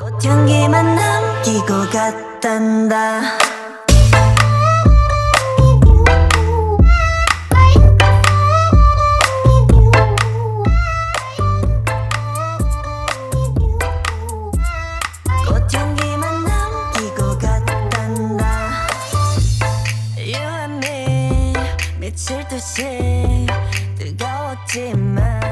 꽃향기만 남기고 갔단다. 꽃향기만 남기고 갔단다. You and me 미칠 듯이 뜨거웠지만